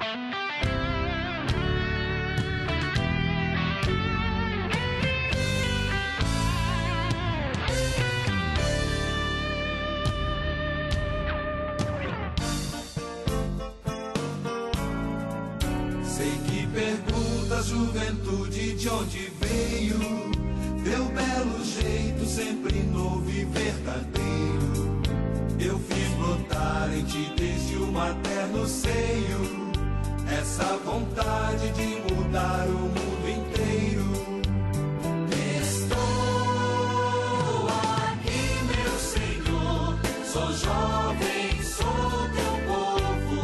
Sei que pergunta, juventude, de onde veio teu belo jeito, sempre novo e verdadeiro. Eu fiz brotar em ti desde o materno seio essa vontade de mudar o mundo inteiro. Estou aqui, meu Senhor, sou jovem, sou teu povo.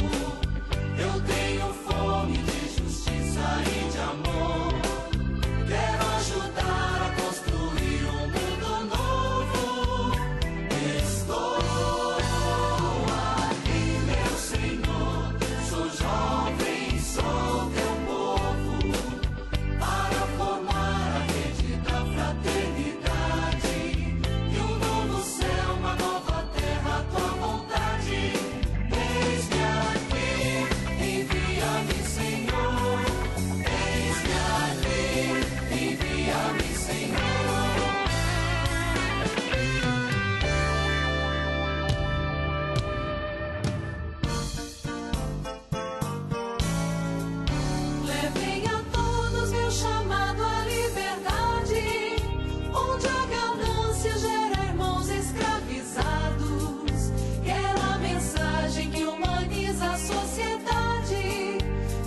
Eu tenho fome de justiça e de amor. Quero ajudar a construir um mundo novo. Estou aqui, meu Senhor, sou jovem, sou teu povo, para formar a rede da fraternidade e um novo céu, uma nova terra, tua vontade. Eis-me aqui, envia-me, Senhor. Eis-me aqui, envia-me, Senhor. Levem a todos meu chamado à liberdade, onde a ganância gera irmãos escravizados. Quero a mensagem que humaniza a sociedade,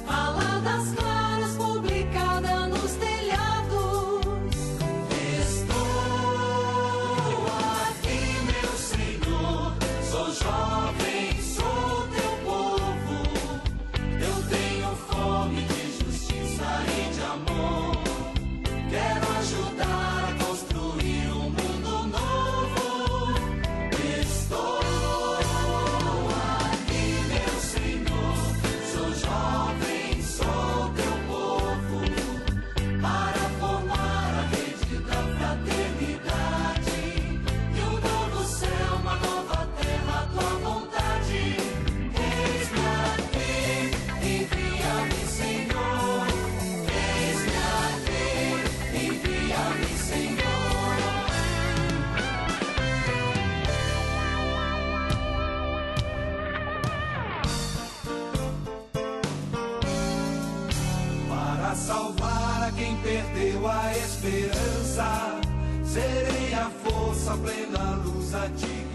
faladas claras, publicada nos telhados. Estou aqui, meu Senhor, sou jovem, sou teu povo. Eu tenho fome de justiça e de amor. Quero ajudar a construir um mundo novo. Estou aqui, meu Senhor, sou jovem, sou teu povo, para formar a rede da fraternidade e um novo céu, uma nova terra, tua vontade. Eis-me aqui, envia-me, Senhor. Eis-me aqui, envia-me, Senhor. Para salvar a quem perdeu a esperança, serei a força, plena luz, a ti